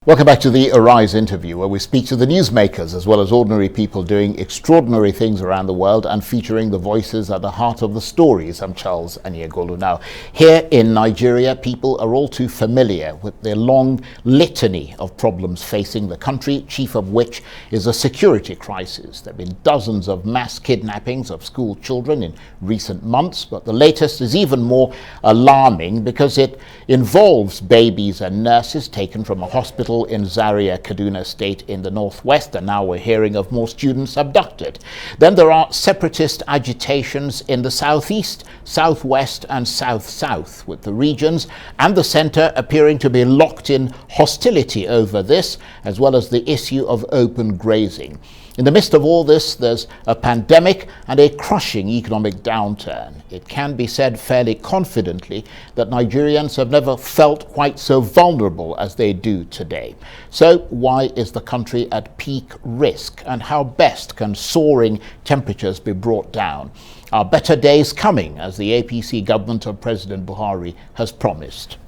Welcome back to the Arise interview, where we speak to the newsmakers as well as ordinary people doing extraordinary things around the world and featuring the voices at the heart of the stories. I'm Charles Aniagolu. Now, here in Nigeria, people are all too familiar with the long litany of problems facing the country, chief of which is a security crisis. There have been dozens of mass kidnappings of school children in recent months, but the latest is even more alarming because it involves babies and nurses taken from a hospital in Zaria, Kaduna State in the northwest, and now we're hearing of more students abducted. Then there are separatist agitations in the southeast, southwest and south-south, with the regions and the centre appearing to be locked in hostility over this, as well as the issue of open grazing. In the midst of all this, there's a pandemic and a crushing economic downturn. It can be said fairly confidently that Nigerians have never felt quite so vulnerable as they do today. So why is the country at peak risk, and how best can soaring temperatures be brought down? Are better days coming, as the APC government of President Buhari has promised?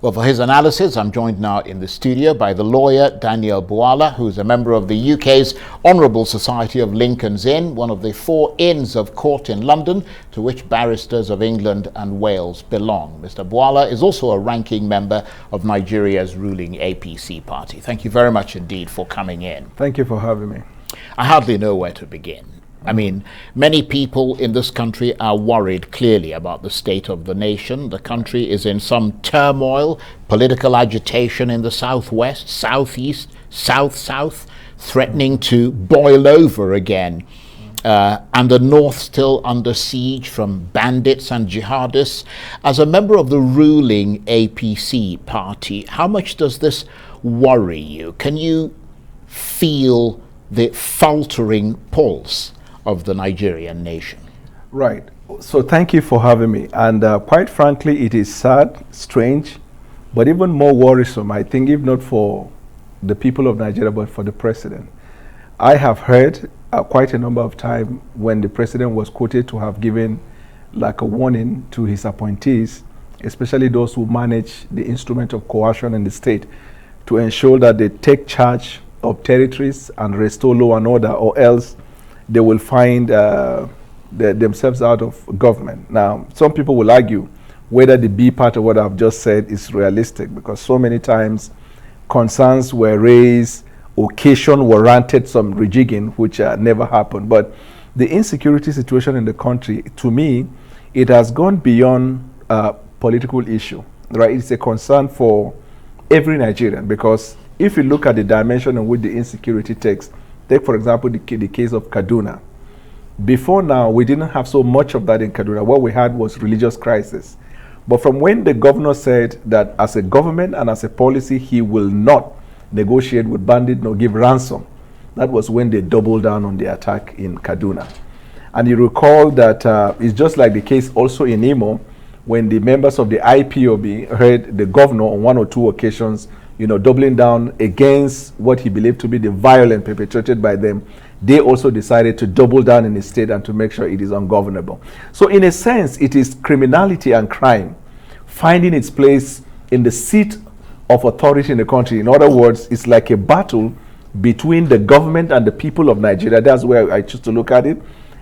Well, for his analysis, I'm joined now in the studio by the lawyer Daniel Bwala, who's a member of the UK's Honourable Society of Lincoln's Inn, one of the 4 inns of court in London to which barristers of England and Wales belong. Mr. Bwala is also a ranking member of Nigeria's ruling APC party. Thank you very much indeed for coming in. Thank you for having me. I hardly know where to begin. I mean, many people in this country are worried clearly about the state of the nation. The country is in some turmoil, political agitation in the southwest, southeast, south-south, threatening to boil over again. And the north still under siege from bandits and jihadists. As a member of the ruling APC party, how much does this worry you? Can you feel the faltering pulse of the Nigerian nation? Right. So thank you for having me. And quite frankly, it is sad, strange, but even more worrisome, I think, if not for the people of Nigeria, but for the president. I have heard quite a number of times when the president was quoted to have given like a warning to his appointees, especially those who manage the instrument of coercion in the state, to ensure that they take charge of territories and restore law and order, or else they will find themselves out of government. Now, some people will argue whether the B part of what I've just said is realistic, because so many times concerns were raised, occasion warranted some rejigging, which never happened. But the insecurity situation in the country, to me, it has gone beyond political issue, right? It's a concern for every Nigerian, because if you look at the dimension in which the insecurity takes, take, for example, the case of Kaduna. Before now, we didn't have so much of that in Kaduna. What we had was religious crisis. But from when the governor said that as a government and as a policy, he will not negotiate with bandits nor give ransom, that was when they doubled down on the attack in Kaduna. And you recall that it's just like the case also in Imo, when the members of the IPOB heard the governor on 1 or 2 occasions doubling down against what he believed to be the violence perpetrated by them. They also decided to double down in the state and to make sure it is ungovernable. So in a sense, it is criminality and crime finding its place in the seat of authority in the country. In other words, it's like a battle between the government and the people of Nigeria. That's where I choose to look at it,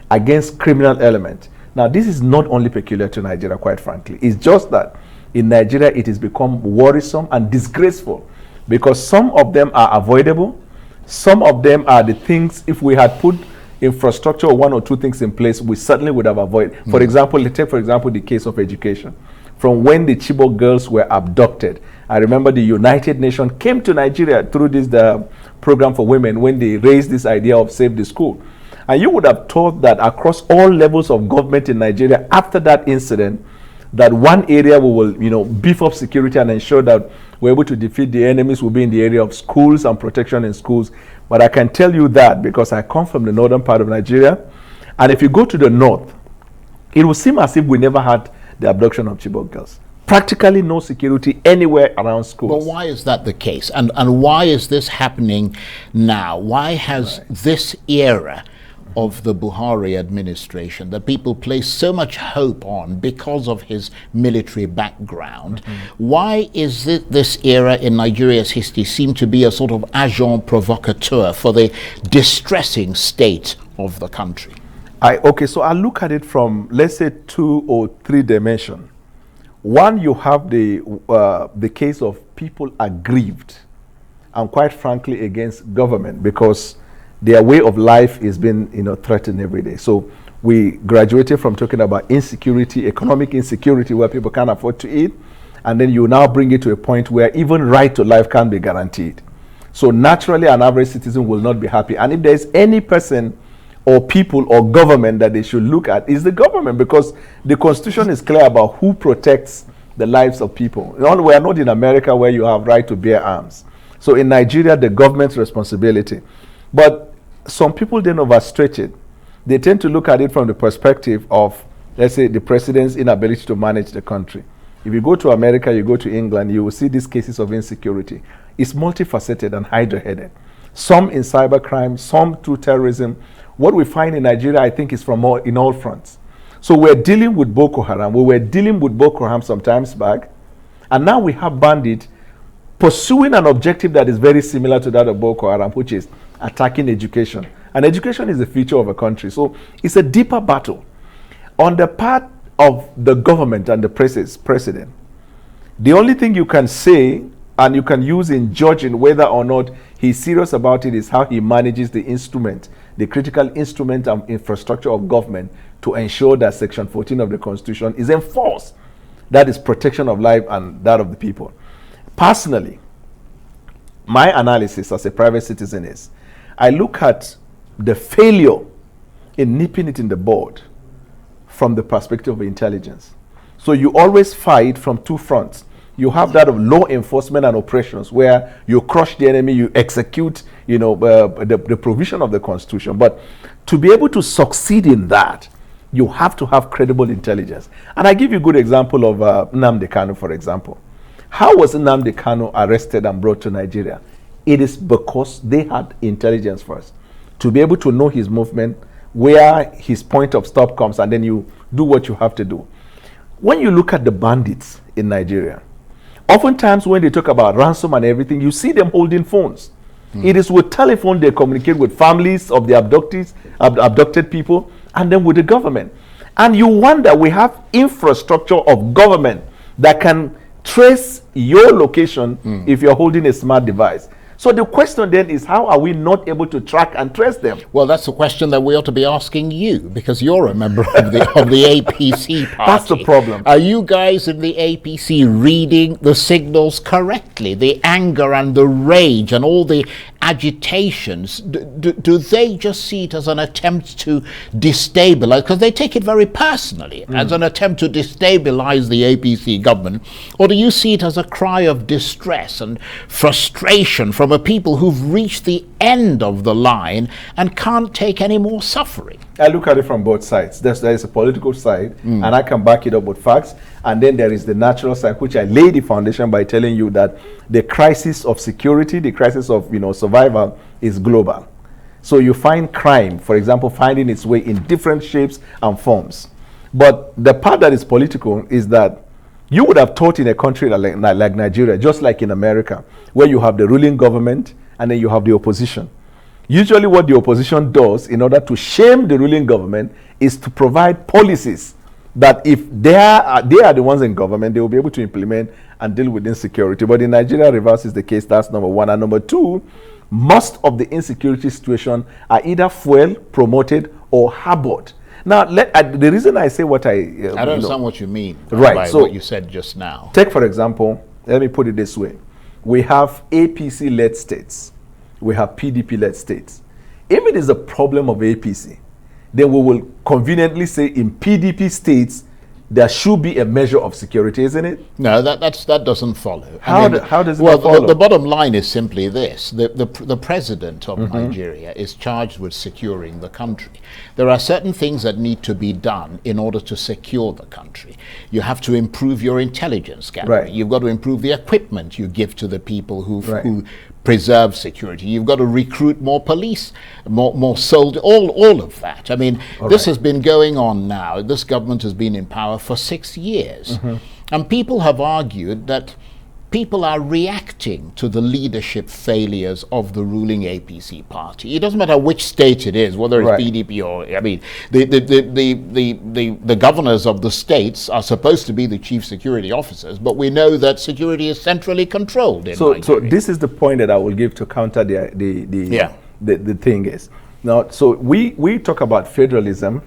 against criminal element. Now, this is not only peculiar to Nigeria, quite frankly. It's just that in Nigeria, it has become worrisome and disgraceful, because some of them are avoidable. Some of them are the things, if we had put infrastructure or 1 or 2 things in place, we certainly would have avoided. For example, let's take, for example, the case of education. From when the Chibok girls were abducted, I remember the United Nations came to Nigeria through this program for women when they raised this idea of Save the School. And you would have thought that across all levels of government in Nigeria, after that incident, that one area we will, beef up security and ensure that we're able to defeat the enemies will be in the area of schools and protection in schools. But I can tell you that because I come from the northern part of Nigeria. And if you go to the north, it will seem as if we never had the abduction of Chibok girls. Practically no security anywhere around schools. But why is that the case? And why is this happening now? Why has this era of the Buhari administration that people place so much hope on because of his military background. Why is this era in Nigeria's history seem to be a sort of agent provocateur for the distressing state of the country? Okay, so I look at it from, let's say, 2 or 3 dimensions. One, you have the case of people aggrieved and quite frankly against government because their way of life is being threatened every day. So we graduated from talking about insecurity, economic insecurity, where people can't afford to eat, and then you now bring it to a point where even right to life can't be guaranteed. So naturally an average citizen will not be happy. And if there's any person or people or government that they should look at, is the government, because the Constitution is clear about who protects the lives of people. We are not in America where you have right to bear arms. So in Nigeria, the government's responsibility. But some people then overstretch it. They tend to look at it from the perspective of, let's say, the president's inability to manage the country. If you go to America, you go to England, you will see these cases of insecurity. It's multifaceted and hydra-headed. Some in cybercrime, some through terrorism. What we find in Nigeria, I think, is from in all fronts. So we're dealing with Boko Haram. We were dealing with Boko Haram some times back. And now we have bandits pursuing an objective that is very similar to that of Boko Haram, which is attacking education. And education is the future of a country. So it's a deeper battle. On the part of the government and the president, the only thing you can say and you can use in judging whether or not he's serious about it is how he manages the instrument, the critical instrument and infrastructure of government to ensure that Section 14 of the Constitution is enforced. That is protection of life and that of the people. Personally, my analysis as a private citizen is, I look at the failure in nipping it in the bud from the perspective of intelligence. So you always fight from 2 fronts. You have that of law enforcement and operations, where you crush the enemy, you execute, the provision of the Constitution. But to be able to succeed in that, you have to have credible intelligence. And I give you a good example of Nnamdi Kanu, for example. How was Nnamdi Kanu arrested and brought to Nigeria? It is because they had intelligence first. To be able to know his movement, where his point of stop comes, and then you do what you have to do. When you look at the bandits in Nigeria, oftentimes when they talk about ransom and everything, you see them holding phones. It is with telephone they communicate with families of the abducted people, and then with the government. And you wonder, we have infrastructure of government that can trace your location if you're holding a smart device. So the question then is, how are we not able to track and trace them? Well, that's the question that we ought to be asking you, because you're a member of the APC party. That's the problem. Are you guys in the APC reading the signals correctly? The anger and the rage and all the agitations, do they just see it as an attempt to destabilize? Because they take it very personally, as an attempt to destabilize the APC government. Or do you see it as a cry of distress and frustration from a people who've reached the end of the line and can't take any more suffering? I look at it from both sides. There is a political side, and I can back it up with facts. And then there is the natural side, which I lay the foundation by telling you that the crisis of security, the crisis of survival is global. So you find crime, for example, finding its way in different shapes and forms. But the part that is political is that you would have thought in a country like Nigeria, just like in America, where you have the ruling government and then you have the opposition. Usually what the opposition does in order to shame the ruling government is to provide policies that if they are the ones in government, they will be able to implement and deal with insecurity. But in Nigeria, reverse is the case. That's number one. And number two, most of the insecurity situation are either fueled, promoted, or harbored. Now, the reason I say what I don't understand what you mean by what you said just now. Take, for example, let me put it this way. We have APC-led states. We have PDP-led states. If it is a problem of APC, then we will conveniently say in PDP states, there should be a measure of security, isn't it? No, that doesn't follow. How does it follow? The bottom line is simply this. The president of Nigeria is charged with securing the country. There are certain things that need to be done in order to secure the country. You have to improve your intelligence gathering. Right. You've got to improve the equipment you give to the people who preserve security. You've got to recruit more police, more soldiers, all of that. I mean, this has been going on now. This government has been in power for 6 years. And people have argued that people are reacting to the leadership failures of the ruling APC party. It doesn't matter which state it is, whether it's PDP or, I mean, the governors of the states are supposed to be the chief security officers, but we know that security is centrally controlled in Nigeria. So this is the point that I will give to counter the thing is. Now, so we talk about federalism,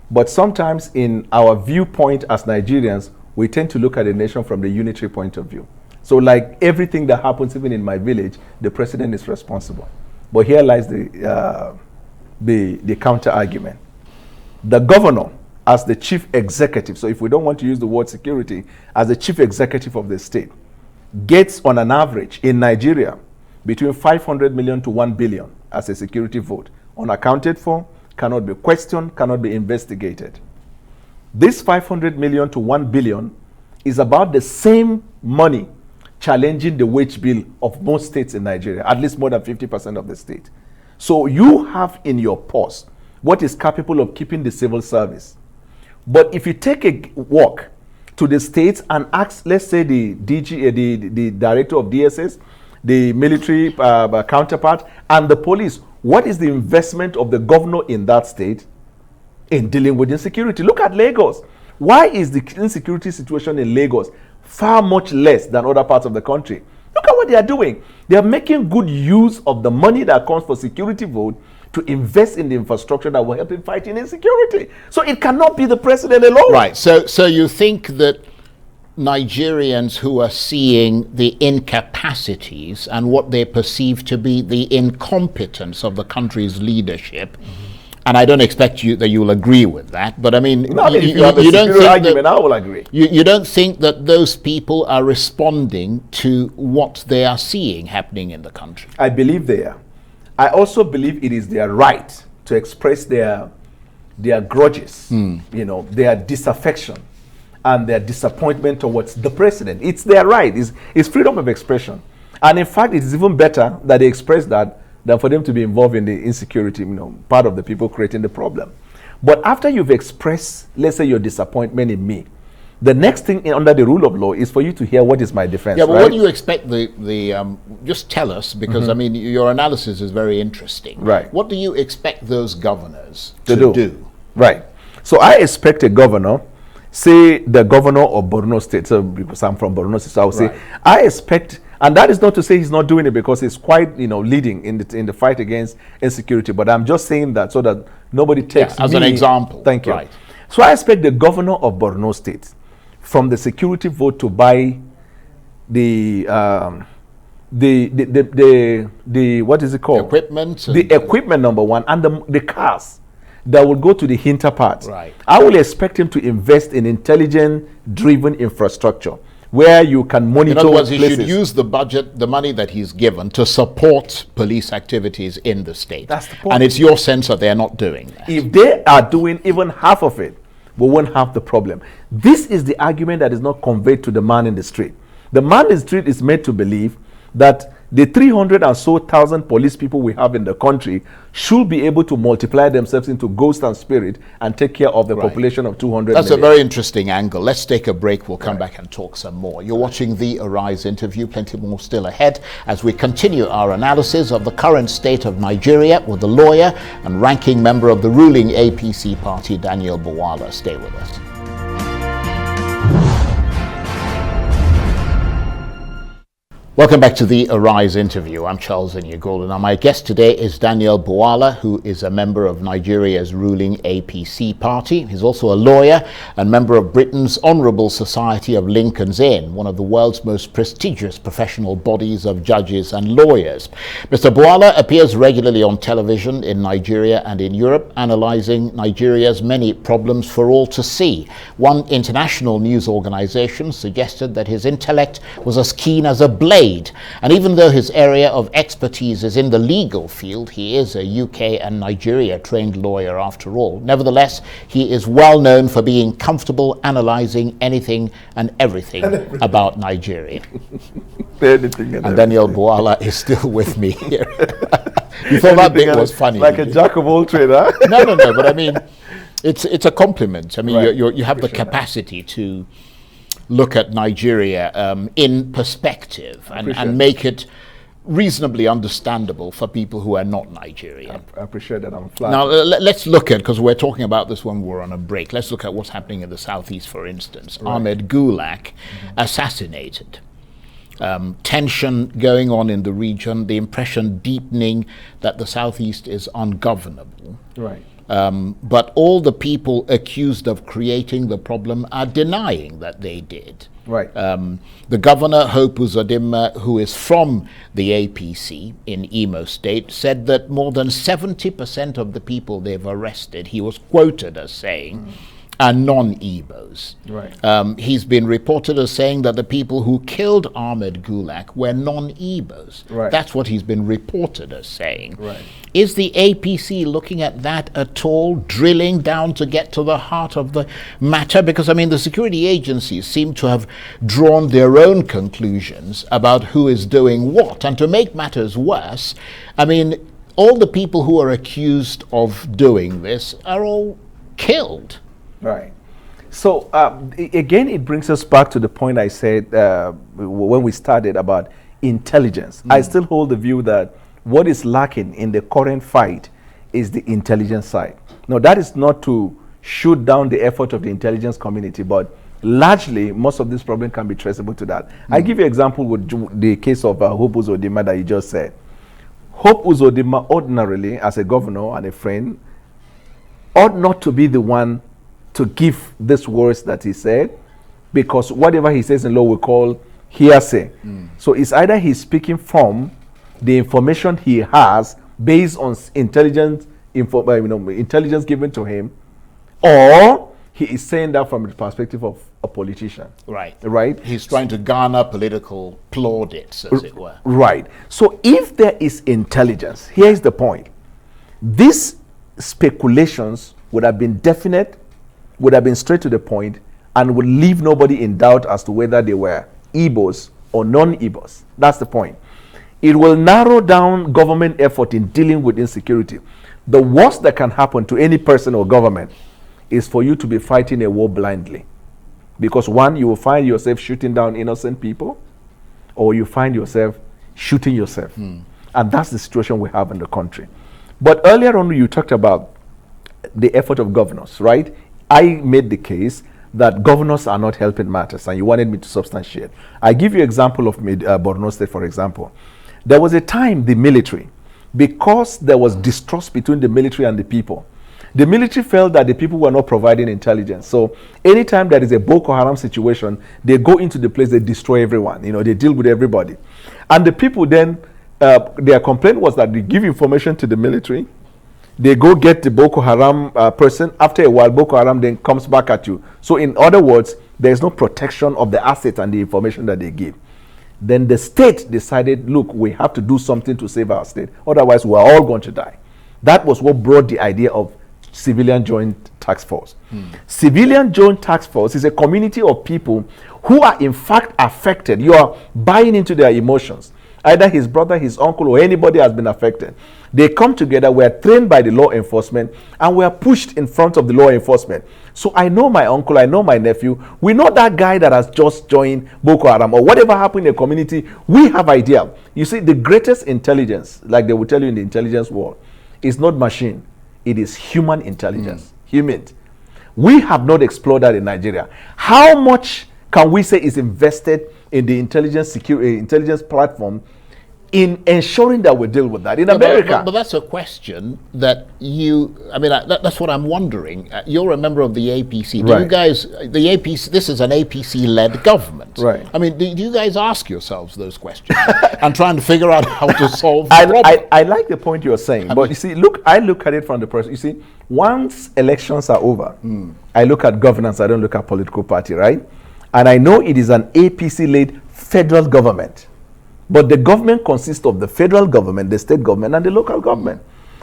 but sometimes in our viewpoint as Nigerians, we tend to look at the nation from the unitary point of view. So like everything that happens, even in my village, the president is responsible. But here lies the counter argument. The governor, as the chief executive, so if we don't want to use the word security, as the chief executive of the state, gets on an average in Nigeria between 500 million to 1 billion as a security vote, unaccounted for, cannot be questioned, cannot be investigated. This 500 million to 1 billion is about the same money challenging the wage bill of most states in Nigeria, at least more than 50% of the state. So you have in your purse what is capable of keeping the civil service. But if you take a walk to the states and ask, let's say the the director of DSS, the military counterpart, and the police, what is the investment of the governor in that state in dealing with insecurity? Look at Lagos. Why is the insecurity situation in Lagos far much less than other parts of the country? Look at what they are doing. They are making good use of the money that comes for security vote to invest in the infrastructure that will help in fighting insecurity. So it cannot be the president alone. Right. So you think that Nigerians who are seeing the incapacities and what they perceive to be the incompetence of the country's leadership, and I don't expect that you'll agree with that, but I mean, you don't think argument, I will agree. You don't think that those people are responding to what they are seeing happening in the country? I believe they are. I also believe it is their right to express their grudges, their disaffection and their disappointment towards the president. It's their right. It's freedom of expression. And in fact, it is even better that they express that than for them to be involved in the insecurity, part of the people creating the problem. But after you've expressed, let's say, your disappointment in me, the next thing under the rule of law is for you to hear what is my defense. Yeah, but what do you expect just tell us, because I mean, your analysis is very interesting. Right. What do you expect those governors to do? Right. So I expect a governor, say the governor of Borno State, so because I'm from Borno State, so I would say, I expect. And that is not to say he's not doing it, because he's quite, leading in the fight against insecurity. But I'm just saying that so that nobody takes as an example. Thank you. Right. So I expect the governor of Borno State, from the security vote, to buy the what is it called? Equipment. The equipment, number one, and the cars that will go to the hinter part. Right. I will expect him to invest in intelligent-driven infrastructure, where you can monitor. In other words, he places. should use the budget, the money that he's given, to support police activities in the state. That's the point. And it's your sense that they're not doing that. If they are doing even half of it, we won't have the problem. This is the argument that is not conveyed to the man in the street. The man in the street is made to believe that the 300 and so thousand police people we have in the country should be able to multiply themselves into ghost and spirit and take care of the population of 200 That's million. a very interesting angle. Let's take a break. We'll come back and talk some more. You're watching the Arise interview. Plenty more still ahead as we continue our analysis of the current state of Nigeria with the lawyer and ranking member of the ruling APC party, Daniel Bwala. Stay with us. Welcome back to the Arise interview. I'm Charles Enyegolu. Now, my guest today is Daniel Bwala, who is a member of Nigeria's ruling APC party. He's also a lawyer and member of Britain's Honourable Society of Lincoln's Inn, one of the world's most prestigious professional bodies of judges and lawyers. Mr. Bwala appears regularly on television in Nigeria and in Europe, analysing Nigeria's many problems for all to see. One international news organisation suggested that his intellect was as keen as a blade trade. And even though his area of expertise is in the legal field, he is a UK and Nigeria trained lawyer after all. Nevertheless, he is well known for being comfortable analysing anything and everything about Nigeria. And Daniel Bwala is still with me here. You thought that bit was funny. Like a jack of all trades, huh? No, but I mean, it's a compliment. I mean, right. you have the capacity to look at Nigeria in perspective and make it reasonably understandable for people who are not Nigerian. I appreciate that. I'm flattered. Now, let's look at, because we're talking about this when we're on a break, let's look at what's happening in the southeast, for instance. Right. Ahmed Gulak assassinated. Tension going on in the region, the impression deepening that the southeast is ungovernable. Right. But all the people accused of creating the problem are denying that they did. Right. The governor, Hope Uzodimma, who is from the APC in Imo State, said that more than 70% of the people they've arrested, he was quoted as saying, are non-Igbos. Right. He's been reported as saying that the people who killed Ahmed Gulak were non-Igbos. Right. That's what he's been reported as saying. Right. Is the APC looking at that at all, drilling down to get to the heart of the matter? Because, I mean, the security agencies seem to have drawn their own conclusions about who is doing what. And to make matters worse, I mean, all the people who are accused of doing this are all killed. Right. So, again, it brings us back to the point I said when we started about intelligence. I still hold the view that what is lacking in the current fight is the intelligence side. Now, that is not to shoot down the effort of the intelligence community, but largely, most of this problem can be traceable to that. I give you an example with the case of Hope Uzodimma that you just said. Hope Uzodimma ordinarily, as a governor and a friend, ought not to be the one to give these words that he said, because whatever he says in law we call hearsay. So it's either he's speaking from the information he has based on intelligence given to him, or he is saying that from the perspective of a politician. Right. Right? He's trying to garner political plaudits, as it were. Right. So if there is intelligence, here's the point. These speculations would have been definite, would have been straight to the point, and would leave nobody in doubt as to whether they were Igbos or non-Igbos. That's the point. It will narrow down government effort in dealing with insecurity. The worst that can happen to any person or government is for you to be fighting a war blindly. Because one, you will find yourself shooting down innocent people, or you find yourself shooting yourself. And that's the situation we have in the country. But earlier on, you talked about the effort of governors, right? I made the case that governors are not helping matters, and you wanted me to substantiate. I give you an example of Borno State, for example. There was a time the military, because there was distrust between the military and the people felt that the people were not providing intelligence. So anytime there is a Boko Haram situation, they go into the place, they destroy everyone. They deal with everybody. And the people then, their complaint was that they give information to the military, they go get the Boko Haram person. After a while, Boko Haram then comes back at you. So in other words, there is no protection of the assets and the information that they give. Then the state decided, look, we have to do something to save our state. Otherwise, we're all going to die. That was what brought the idea of Civilian Joint Task Force. Civilian Joint Task Force is a community of people who are in fact affected. You are buying into their emotions. Either his brother, his uncle, or anybody has been affected. They come together, we are trained by the law enforcement, and we are pushed in front of the law enforcement. So I know my uncle, I know my nephew, we know that guy that has just joined Boko Haram, or whatever happened in the community, we have idea. You see, the greatest intelligence, like they will tell you in the intelligence world, is not machine, it is human intelligence, human. We have not explored that in Nigeria. How much can we say is invested in the intelligence platform in ensuring that we deal with that in America? But that's a question that that's what I'm wondering. You're a member of the APC. Do you guys, the APC, this is an APC-led government. Right. I mean, do you guys ask yourselves those questions and trying to figure out how to solve the problem? I like the point you're saying, but you see, I look at it from the person. You see, once elections are over, I look at governance, I don't look at political party, right? And I know it is an APC-led federal government. But the government consists of the federal government, the state government, and the local government.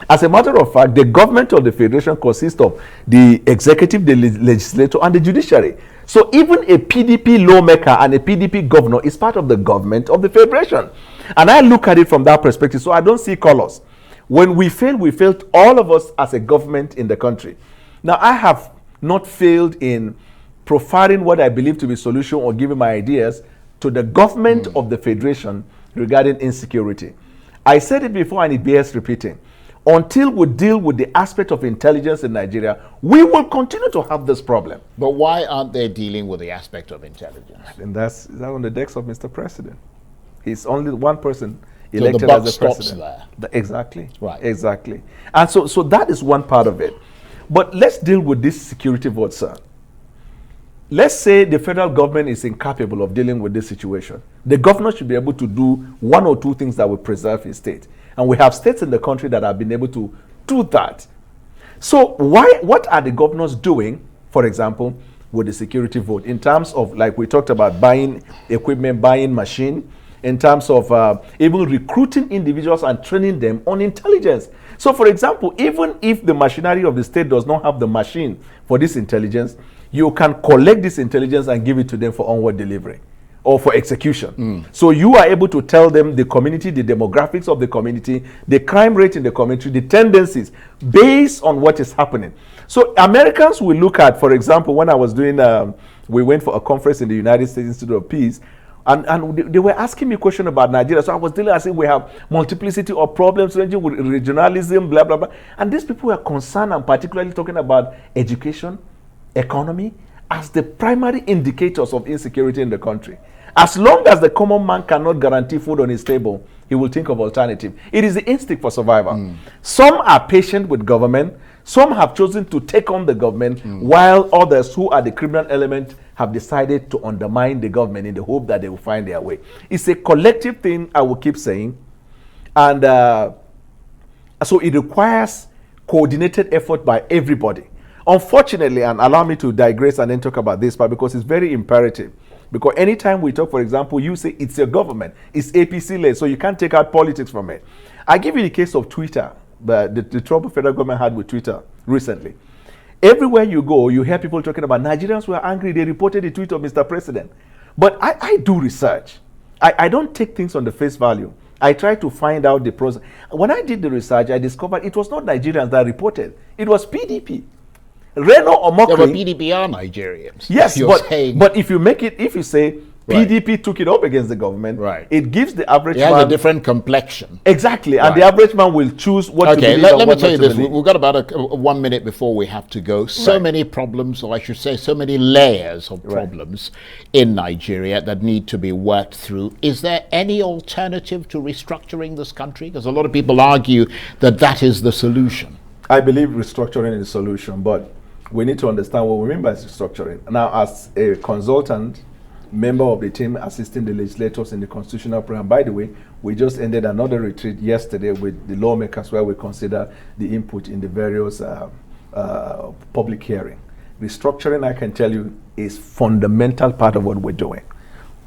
As a matter of fact, the government of the federation consists of the executive, the legislature, and the judiciary. So even a PDP lawmaker and a PDP governor is part of the government of the federation. And I look at it from that perspective, so I don't see colors. When we failed all of us as a government in the country. Now, I have not failed in profiling what I believe to be solution or giving my ideas to the government of the federation regarding insecurity. I said it before and it bears repeating. Until we deal with the aspect of intelligence in Nigeria, we will continue to have this problem. But why aren't they dealing with the aspect of intelligence? And that's on the decks of Mr. President. He's only one person So elected the buck as the stops president. there. Exactly. Right. Exactly. And so that is one part of it. But let's deal with this security vote, sir. Let's say the federal government is incapable of dealing with this situation. The governor should be able to do one or two things that will preserve his state. And we have states in the country that have been able to do that. So what are the governors doing, for example, with the security vote in terms of, like we talked about, buying equipment, buying machine, in terms of even recruiting individuals and training them on intelligence. So for example, even if the machinery of the state does not have the machine for this intelligence, you can collect this intelligence and give it to them for onward delivery or for execution. So you are able to tell them the community, the demographics of the community, the crime rate in the community, the tendencies based on what is happening. So Americans will look at, for example, when I was doing, we went for a conference in the United States Institute of Peace, and they were asking me a question about Nigeria. So I was telling, I said, we have multiplicity of problems ranging with regionalism, blah, blah, blah. And these people were concerned and particularly talking about education, economy, as the primary indicators of insecurity in the country. As long as the common man cannot guarantee food on his table, he will think of alternative. It is the instinct for survival. Some are patient with government. Some have chosen to take on the government, while others who are the criminal element have decided to undermine the government in the hope that they will find their way. It's a collective thing, I will keep saying. And so it requires coordinated effort by everybody. Unfortunately, and allow me to digress and then talk about this part because it's very imperative. Because anytime we talk, for example, you say it's your government, it's APC-led, so you can't take out politics from it. I give you the case of Twitter, the trouble federal government had with Twitter recently. Everywhere you go, you hear people talking about Nigerians were angry, they reported the tweet of Mr. President. But I do research. I don't take things on the face value. I try to find out the process. When I did the research, I discovered it was not Nigerians that reported. It was PDP. Reno Omokri. Yeah, but PDP are Nigerians. Yes, but if you make it, if you say Right. PDP took it up against the government, Right. it gives the average It has man a different complexion. exactly, and Right. the average man will choose what to Okay, believe. let and me what tell not you to this. believe. We've got about 1 minute before we have to go. So Right. many problems, or I should say, so many layers of Right. problems in Nigeria that need to be worked through. Is there any alternative to restructuring this country? Because a lot of people argue that that is the solution. I believe restructuring is the solution, but we need to understand what we mean by restructuring. Now, as a consultant, member of the team assisting the legislators in the constitutional program, by the way, we just ended another retreat yesterday with the lawmakers where we consider the input in the various public hearing. Restructuring, I can tell you, is fundamental part of what we're doing.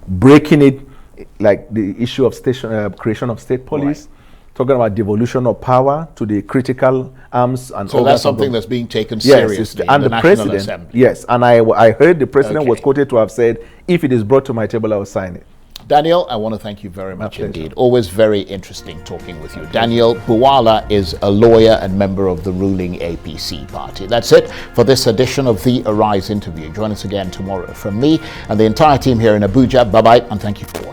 Breaking it, like the issue of creation of state police, talking about devolution of power to the critical arms and So all that's that something that's being taken Yes, seriously and in the National president, Assembly. yes, and I heard the president was Okay. quoted to have said, if it is brought to my table, I will sign it. Daniel, I want to thank you very much pleasure. indeed. Always very interesting talking with you. Daniel Buwala is a lawyer and member of the ruling APC party. That's it for this edition of the Arise interview. Join us again tomorrow from me and the entire team here in Abuja. Bye-bye, and thank you for watching.